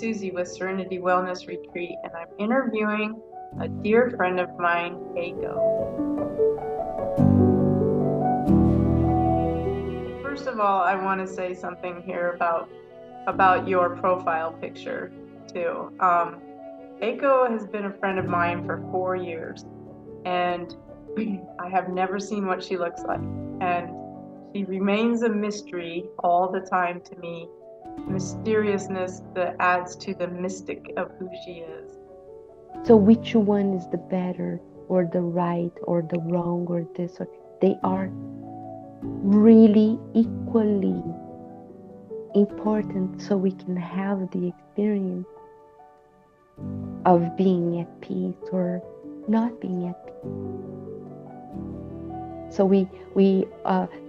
Susie with Serenity Wellness Retreat, and I'm interviewing a dear friend of mine, Eiko. First of all, I want to say something here about your profile picture too. Eiko has been a friend of mine for 4 years, and I have never seen what she looks like, and she remains a mystery all the time to me. Mysteriousness that adds to the mystic of who she is. So which one is the better or the right or the wrong or this or they are really equally important so we can have the experience of being at peace or not being at peace. So we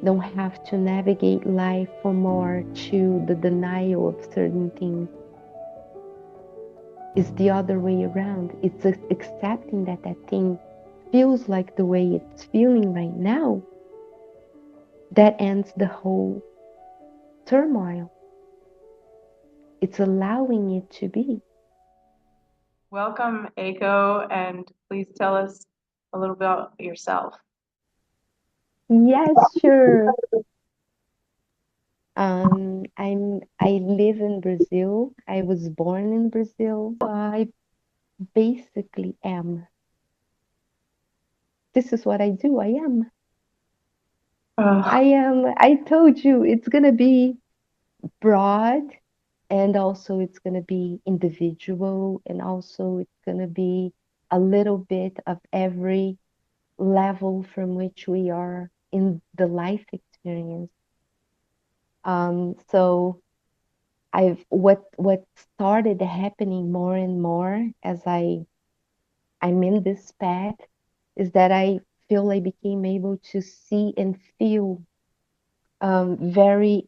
don't have to navigate life for more to the denial of certain things. It's the other way around. It's accepting that that thing feels like the way it's feeling right now. That ends the whole turmoil. It's allowing it to be. Welcome, Eiko, and please tell us a little bit about yourself. Yes, sure. I live in Brazil. I was born in Brazil. I basically am. This is what I do. I am. I Oh, am. I told you it's gonna be broad, and also it's gonna be individual, and also it's gonna be a little bit of every level from which we are in the life experience. So what started happening more and more as I'm in this path is that I feel I became able to see and feel very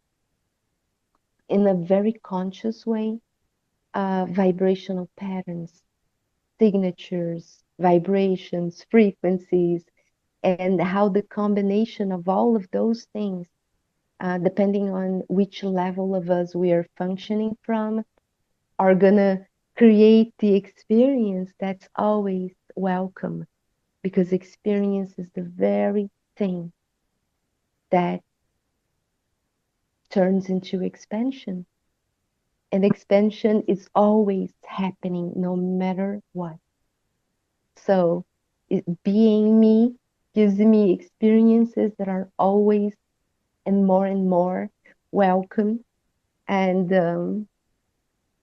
in a very conscious way vibrational patterns, signatures, vibrations, frequencies, and how the combination of all of those things, depending on which level of us we are functioning from, are gonna create the experience that's always welcome, because experience is the very thing that turns into expansion. And expansion is always happening no matter what. So being me gives me experiences that are always and more welcome. And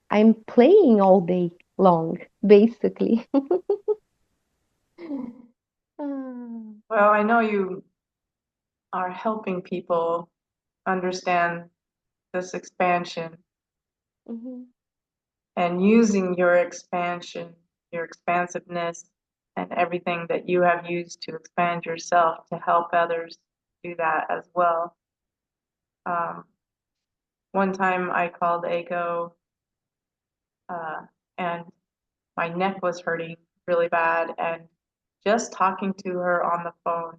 I'm playing all day long, basically. Ah, well, I know you are helping people understand this expansion mhm. and using your expansion, your expansiveness, and everything that you have used to expand yourself to help others do that as well. Um, one time I called Eiko, uh, and my neck was hurting really bad, and just talking to her on the phone,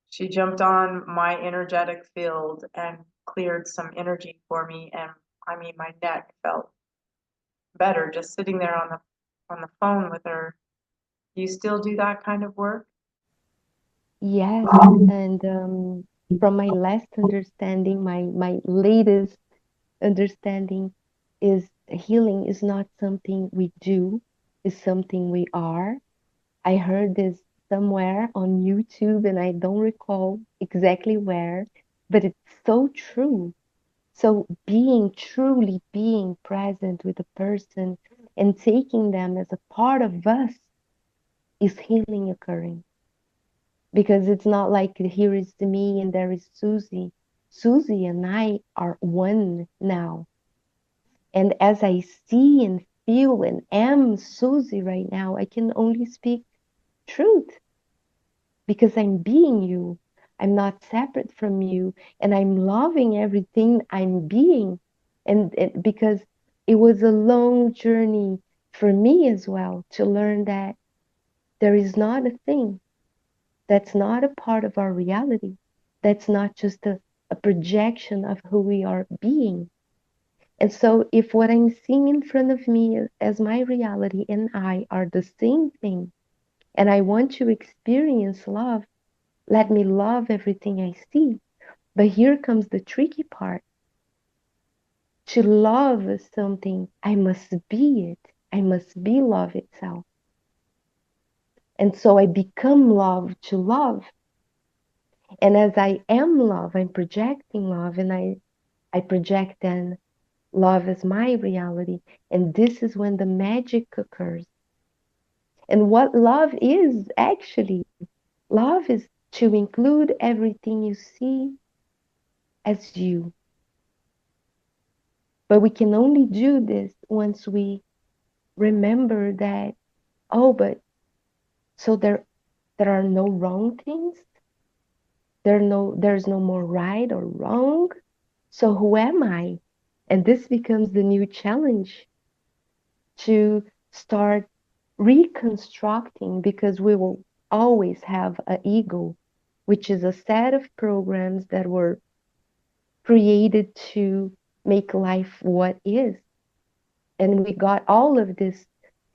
she jumped on my energetic field and cleared some energy for me, and I mean my neck felt better just sitting there on the phone with her. Do you still do that kind of work? Yes, and from my last understanding, my latest understanding is healing is not something we do, is something we are. I heard this somewhere on YouTube and I don't recall exactly where, but it's so true. So being truly being present with a person and taking them as a part of us is healing occurring. Because it's not like here is me and there is Susie. Susie and I are one now. And as I see and feel and am Susie right now, I can only speak truth because I'm being you. I'm not separate from you. And I'm loving everything I'm being. And because it was a long journey for me as well to learn that there is not a thing that's not a part of our reality. That's not just a projection of who we are being. And so, if what I'm seeing in front of me as my reality and I are the same thing, and I want to experience love, let me love everything I see. But here comes the tricky part. To love something, I must be it. I must be love itself. And so I become love to love. And as I am love, I'm projecting love, and I project then love as my reality. And this is when the magic occurs. And what love is actually, love is to include everything you see as you. But we can only do this once we remember that, oh, but so there are no wrong things. There's no more right or wrong. So who am I? And this becomes the new challenge to start reconstructing, because we will always have an ego, which is a set of programs that were created to make life what is. And we got all of this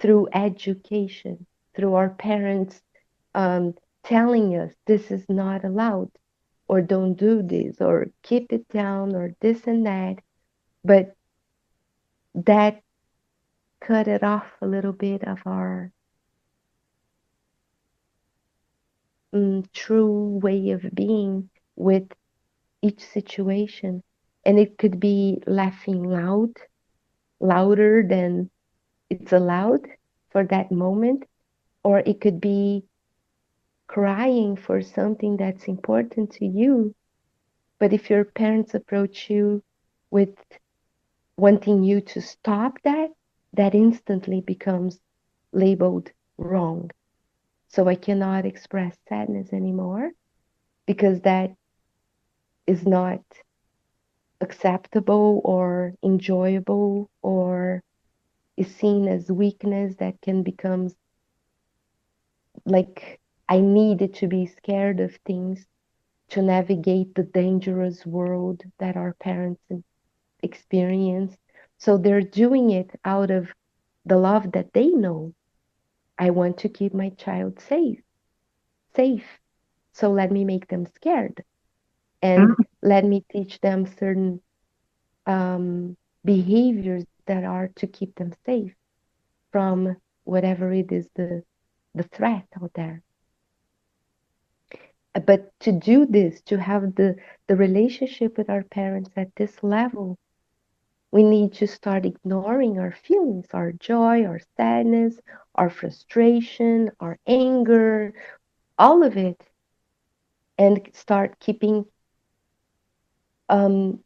through education, through our parents um, telling us this is not allowed, or don't do this, or keep it down, or this and that. But that cut it off a little bit of our true way of being with each situation. And it could be laughing louder than it's allowed for that moment, or it could be crying for something that's important to you. But if your parents approach you with wanting you to stop that, that instantly becomes labeled wrong. So I cannot express sadness anymore because that is not acceptable or enjoyable, or is seen as weakness that can become like I needed to be scared of things to navigate the dangerous world that our parents experience. So they're doing it out of the love that they know. I want to keep my child safe. So let me make them scared, and let me teach them certain um, behaviors that are to keep them safe from whatever it is the threat out there. But to do this, to have the relationship with our parents at this level, we need to start ignoring our feelings, our joy, our sadness, our frustration, our anger, all of it, and start keeping um,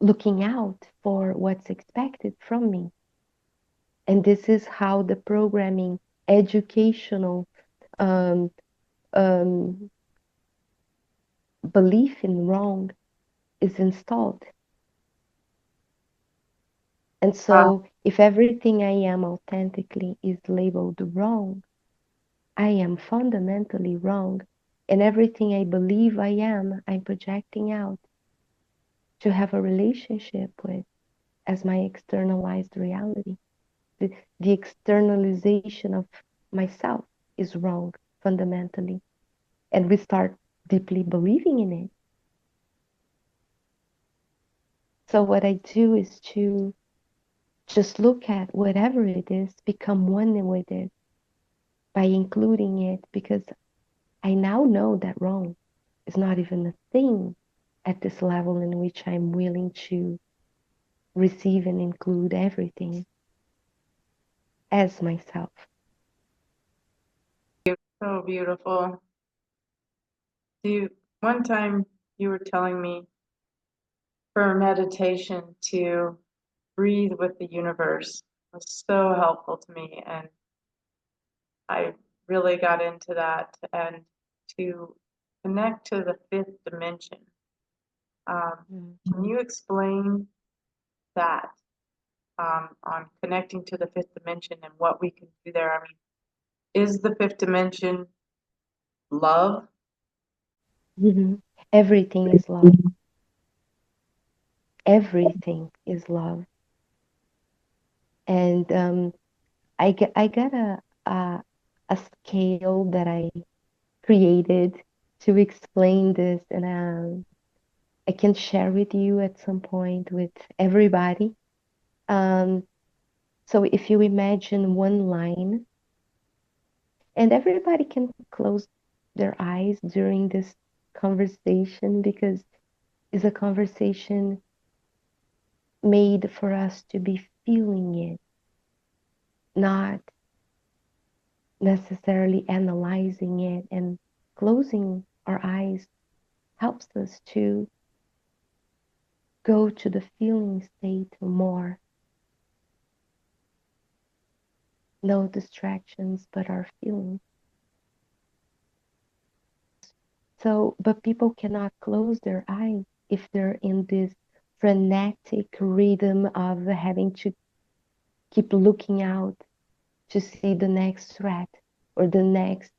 looking out for what's expected from me. And this is how the programming, educational um, um, belief in wrong is installed. And Wow. so, if everything I am authentically is labeled wrong, I am fundamentally wrong. And everything I believe I am, I'm projecting out to have a relationship with as my externalized reality. The externalization of myself is wrong fundamentally. And we start deeply believing in it. So, what I do is to just look at whatever it is, become one with it by including it, because I now know that wrong is not even a thing at this level in which I'm willing to receive and include everything as myself. So beautiful. You, one time you were telling me for meditation to breathe with the universe. It was so helpful to me, and I really got into that, and to connect to the fifth dimension. Mm. Can you explain that on connecting to the fifth dimension and what we can do there? I mean, is the fifth dimension love? Mhm. Everything is love. Everything is love. And I got a scale that I created to explain this, and I can share with you at some point with everybody. Um, so if you imagine one line, and everybody can close their eyes during this conversation because it's a conversation made for us to be feeling it, not necessarily analyzing it. And closing our eyes helps us to go to the feeling state more. No distractions, but our feelings. So, but people cannot close their eyes if they're in this frenetic rhythm of having to keep looking out to see the next threat or the next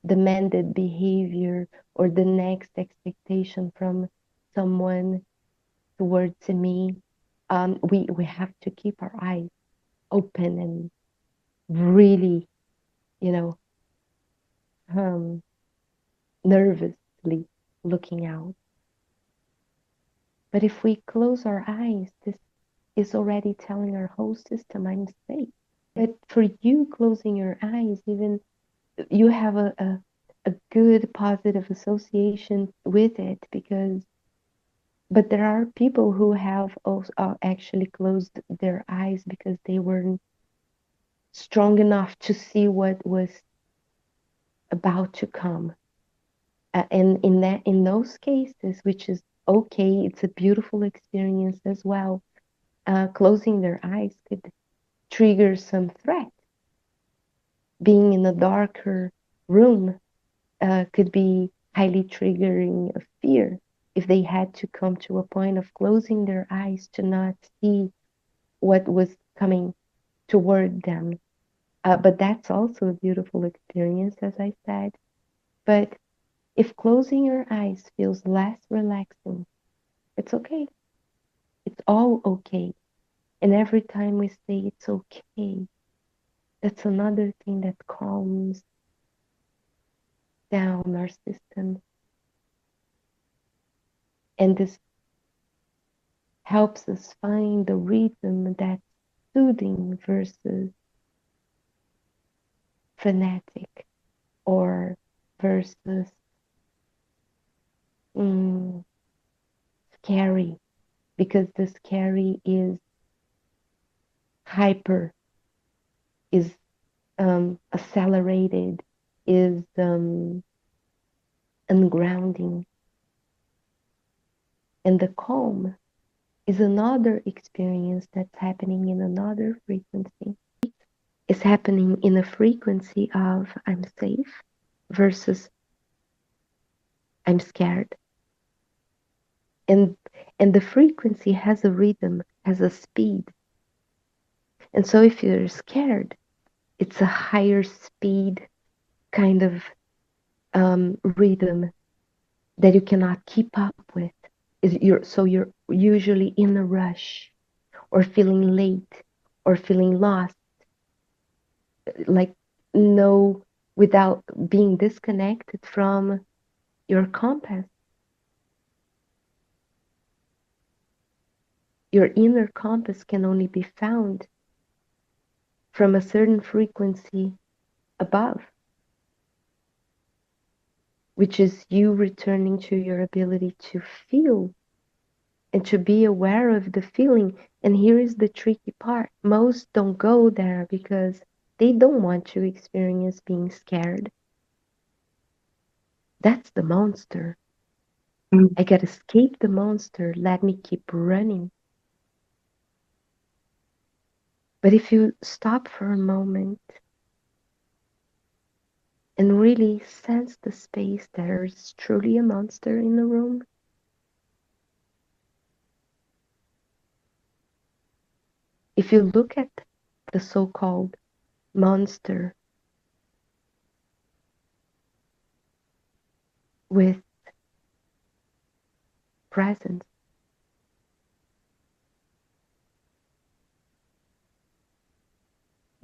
demanded behavior or the next expectation from someone towards me. We have to keep our eyes open and really, you know, um, nervously looking out. But if we close our eyes, this is already telling our whole system I'm safe. But for you closing your eyes, even you have a good positive association with it because but there are people who have also actually closed their eyes because they weren't strong enough to see what was about to come. And in those cases, which is okay, it's a beautiful experience as well. Closing their eyes could trigger some threat. Being in a darker room could be highly triggering of fear if they had to come to a point of closing their eyes to not see what was coming toward them. But that's also a beautiful experience, as I said. But if closing your eyes feels less relaxing, it's okay. It's all okay. And every time we say it's okay, that's another thing that calms down our system. And this helps us find the rhythm that's soothing versus frenetic or versus mm, scary, because the scary is hyper, is accelerated, is ungrounding. And the calm is another experience that's happening in another frequency. It's happening in a frequency of I'm safe versus I'm scared. And and the frequency has a rhythm, has a speed. And so if you're scared, it's a higher speed kind of rhythm that you cannot keep up with. So you're usually in a rush or feeling late or feeling lost, like no, without being disconnected from your compass. Your inner compass can only be found from a certain frequency above, which is you returning to your ability to feel and to be aware of the feeling. And here is the tricky part. Most don't go there because they don't want to experience being scared. That's the monster. I gotta escape the monster. Let me keep running. But if you stop for a moment and really sense the space, there is truly a monster in the room. If you look at the so-called monster with presence,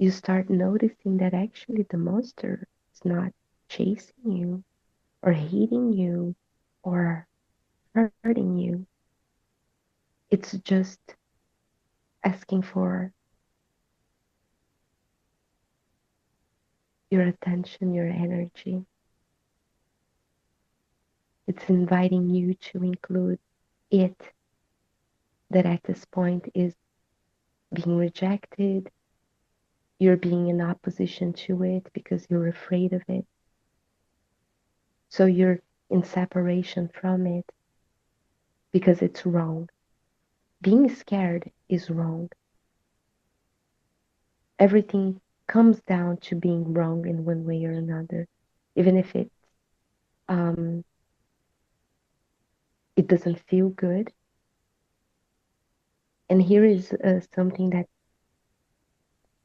you start noticing that actually the monster is not chasing you or hating you or hurting you. It's just asking for your attention, your energy. It's inviting you to include it that at this point is being rejected. You're being in opposition to it because you're afraid of it. So you're in separation from it because it's wrong. Being scared is wrong. Everything comes down to being wrong in one way or another, even if um, it doesn't feel good. And here is something that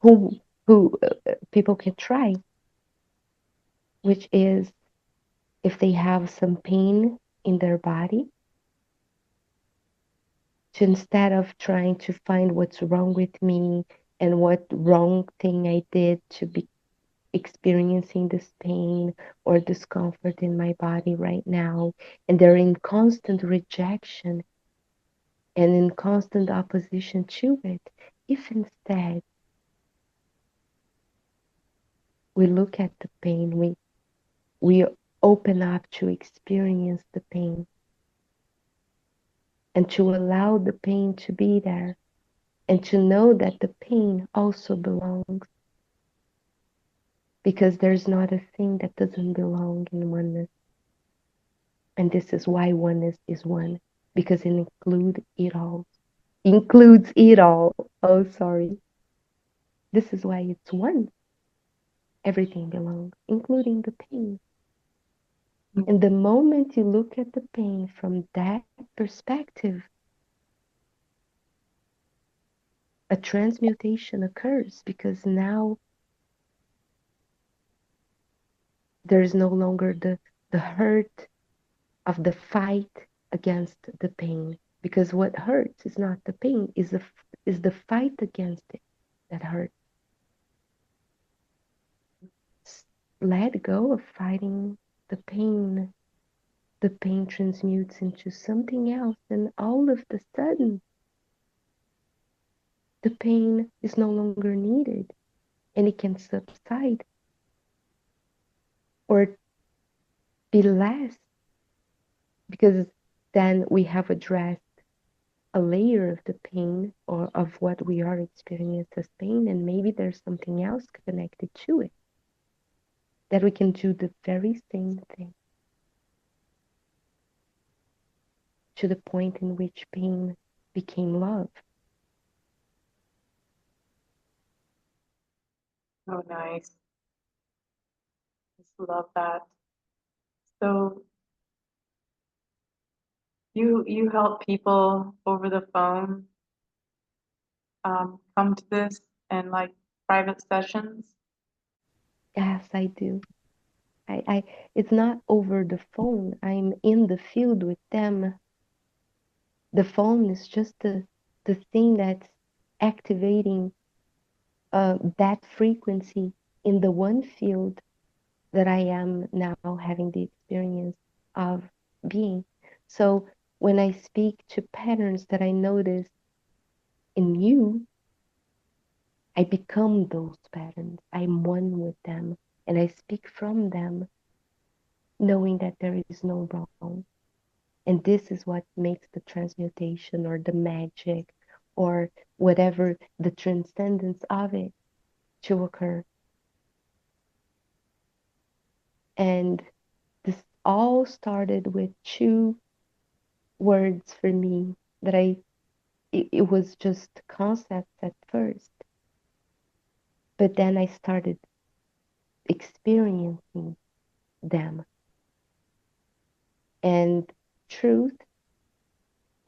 who people can try, which is if they have some pain in their body, to instead of trying to find what's wrong with me and what wrong thing I did to be experiencing this pain or discomfort in my body right now, and they're in constant rejection and in constant opposition to it, if instead we look at the pain, we open up to experience the pain and to allow the pain to be there and to know that the pain also belongs, because there's not a thing that doesn't belong in oneness. And this is why oneness is one, because it includes it all. Includes it all. Oh, sorry. This is why it's one. Everything belongs, including the pain. And the moment you look at the pain from that perspective, a transmutation occurs, because now there is no longer the hurt of the fight against the pain. Because what hurts is not the pain, is the fight against it that hurts. Let go of fighting the pain. The pain transmutes into something else, and all of the sudden, the pain is no longer needed and it can subside or be less, because then we have addressed a layer of the pain or of what we are experiencing as pain, and maybe there's something else connected to it that we can do the very same thing, to the point in which pain became love. Oh, nice. Just love that. So you help people over the phone come to this and like private sessions? Yes, I do. I it's not over the phone. I'm in the field with them. The phone is just the thing that's activating that frequency in the one field that I am now having the experience of being. So when I speak to patterns that I notice in you, I become those patterns. I'm one with them, and I speak from them, knowing that there is no wrong. And this is what makes the transmutation or the magic or whatever the transcendence of it to occur. And this all started with two words for me that it was just concepts at first. But then I started experiencing them. And truth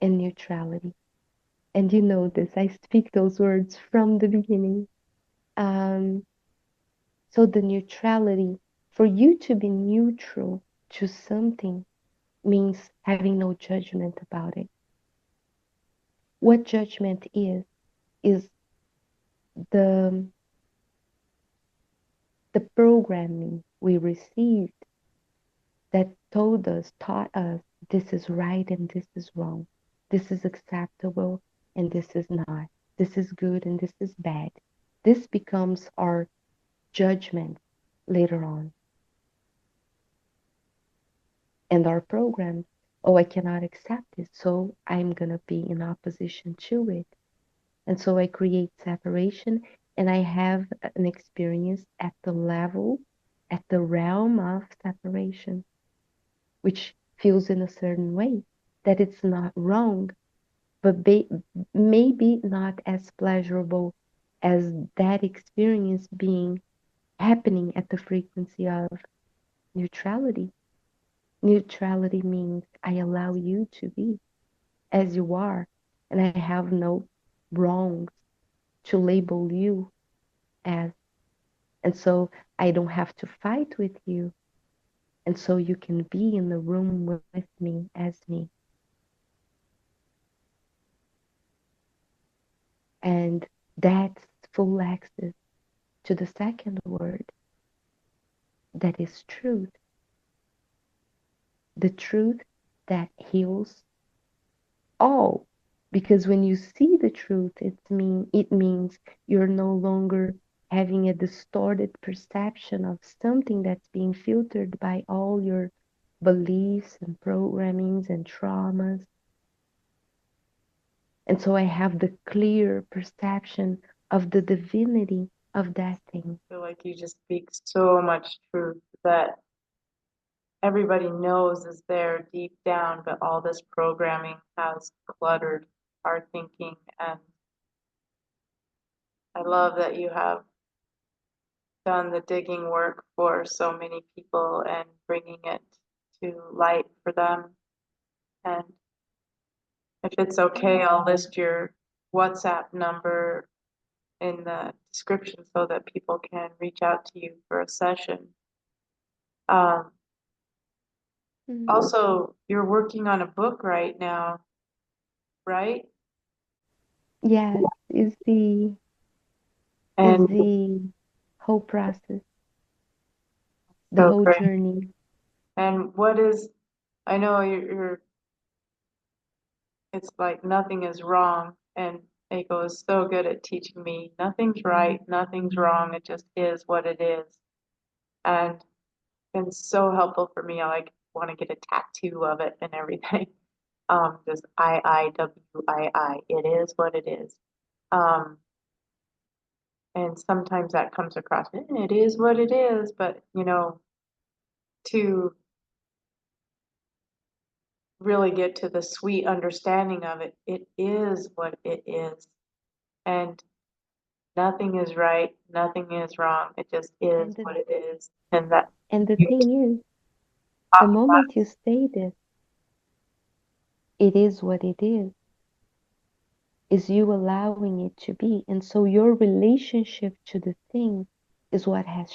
and neutrality. And you know this, I speak those words from the beginning. Um, so the neutrality, for you to be neutral to something means having no judgment about it. What judgment is the the programming we received that taught us this is right and this is wrong, this is acceptable and this is not, this is good and this is bad. This becomes our judgment later on, and our program. Oh, I cannot accept it, so I'm gonna be in opposition to it. And so I create separation, and I have an experience at the level, at the realm of separation, which feels in a certain way that it's not wrong, but maybe not as pleasurable as that experience being happening at the frequency of neutrality. Neutrality means I allow you to be as you are, and I have no wrongs to label you as. And so I don't have to fight with you. And so you can be in the room with me as me. And that's full access to the second word that is truth. The truth that heals all. Because when you see the truth, it means you're no longer having a distorted perception of something that's being filtered by all your beliefs and programmings and traumas. And so I have the clear perception of the divinity of that thing. I feel like you just speak so much truth that everybody knows is there deep down, but all this programming has cluttered our thinking. And I love that you have done the digging work for so many people and bringing it to light for them. And if it's okay, I'll list your WhatsApp number in the description so that people can reach out to you for a session. Um, Mm. Also, you're working on a book right now, right? Yes, is And the whole process, the so whole great. journey. And what is, I know it's like nothing is wrong. And Eiko is so good at teaching me nothing's right, nothing's wrong. It just is what it is. And been so helpful for me. I like want to get a tattoo of it and everything. Just IIWII. It is what it is. Um, and sometimes that comes across, it is what it is, but to really get to the sweet understanding of it, it is what it is. And nothing is right, nothing is wrong. It just is And the what it is. And that and the you thing is, the talk moment you say this, it is what it is you allowing it to be. And so your relationship to the thing is what has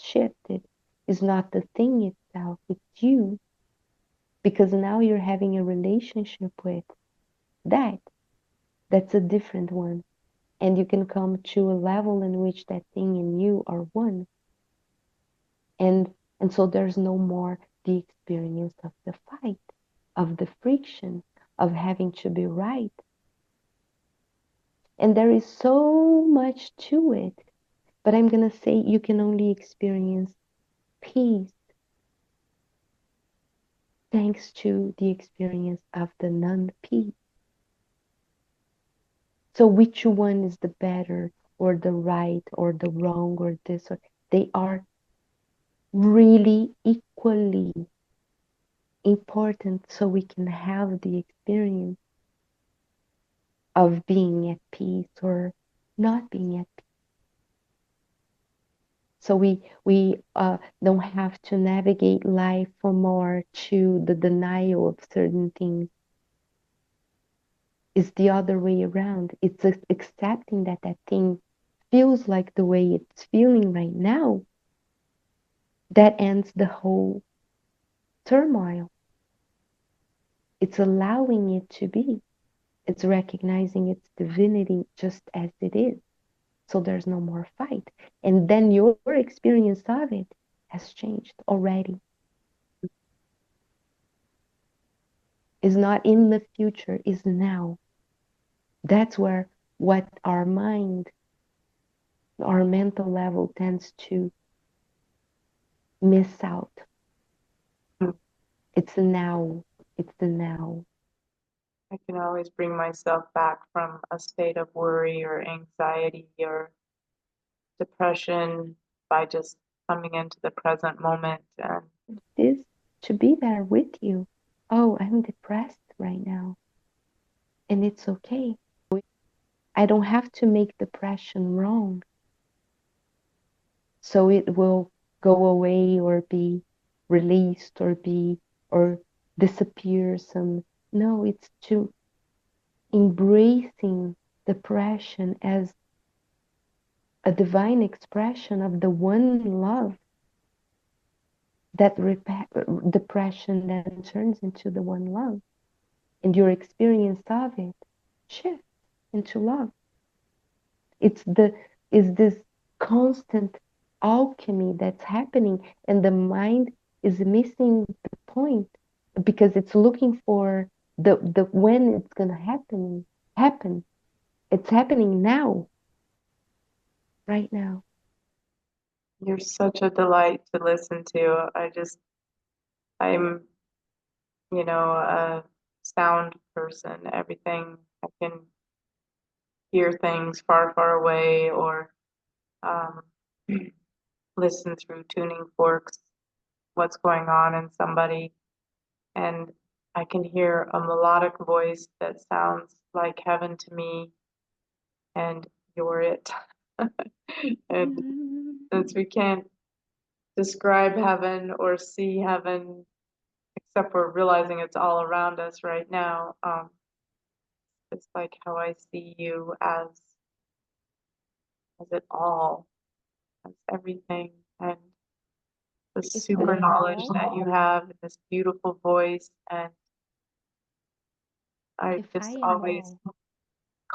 shifted. Is not the thing itself, it's you. Because now you're having a relationship with that. That's a different one. And you can come to a level in which that thing and you are one. And and so there's no more the experience of the fight, of the friction, of having to be right. And there is so much to it. But I'm going to say you can only experience peace thanks to the experience of the non peace. So, which one is the better, or the right, or the wrong, or this? Or they are really equally important so we can have the experience of being at peace or not being at peace. So we don't have to navigate life for more to the denial of certain things. It's the other way around. It's accepting that that thing feels like the way it's feeling right now. That ends the whole turmoil. It's allowing it to be. It's recognizing its divinity just as it is. So there's no more fight. And then your experience of it has changed already. Is not in the future, is now. That's where what our mind, our mental level tends to miss out. Mm. It's now. It's the now. I can always bring myself back from a state of worry or anxiety or depression by just coming into the present moment. And This to be there with you. Oh, I'm depressed right now. And it's okay. I don't have to make depression wrong. So it will go away or be released or be or disappear some. No, it's to embracing depression as a divine expression of the one love, that depression then turns into the one love, and your experience of it shifts into love. It's the is this constant alchemy that's happening, and the mind is missing the point because it's looking for the when it's gonna happen. It's happening now, right now. you're such a delight to listen to. I'm, a sound person. Everything, I can hear things far, far away or um, listen through tuning forks, what's going on in somebody. And I can hear a melodic voice that sounds like heaven to me, and you're it. And since we can't describe heaven or see heaven, except for realizing it's all around us right now, it's like how I see you as it all, as everything, and the If I super am knowledge all, that you have and this beautiful voice. And I if I just am always all,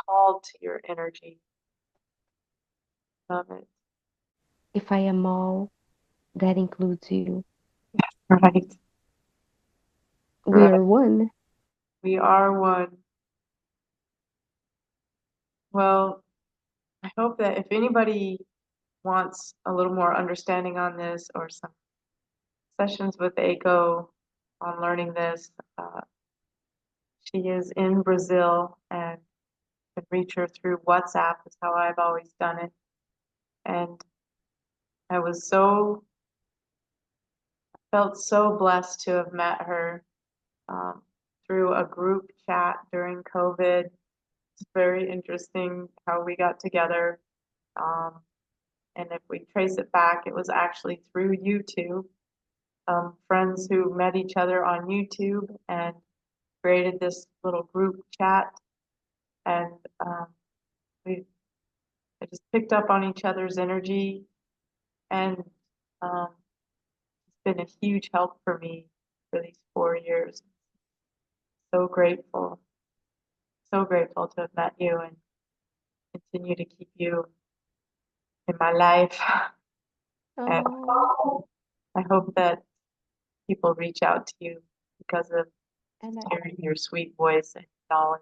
called to your energy. Love it. if I am all, that includes you. Right. We Right. are one. We are one. Well, I hope that if anybody wants a little more understanding on this or some sessions with Eiko on learning this, she is in Brazil and can reach her through WhatsApp is how I've always done it. And I was felt so blessed to have met her um, through a group chat during COVID. It's very interesting how we got together. Um, and if we trace it back, it was actually through YouTube, friends who met each other on YouTube and created this little group chat. And we I just picked up on each other's energy, and um, it's been a huge help for me for these 4 years. So grateful, so grateful to have met you and continue to keep you in my life. And Oh, I hope that people reach out to you because of and hearing your sweet voice and knowledge.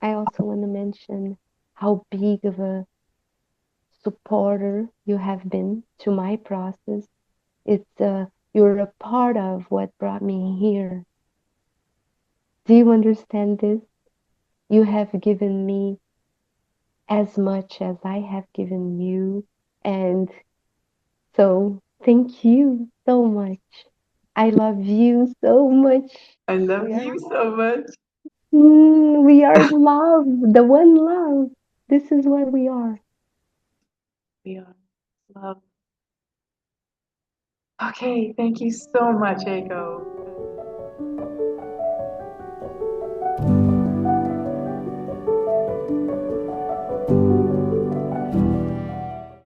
I also want to mention how big of a supporter you have been to my process. It's you're a part of what brought me here. Do you understand this? You have given me as much as I have given you, and so thank you so much. I love you so much. I love We are you so much. we are love, the one love. This is what we are. We are love. Okay, thank you so much, Eiko.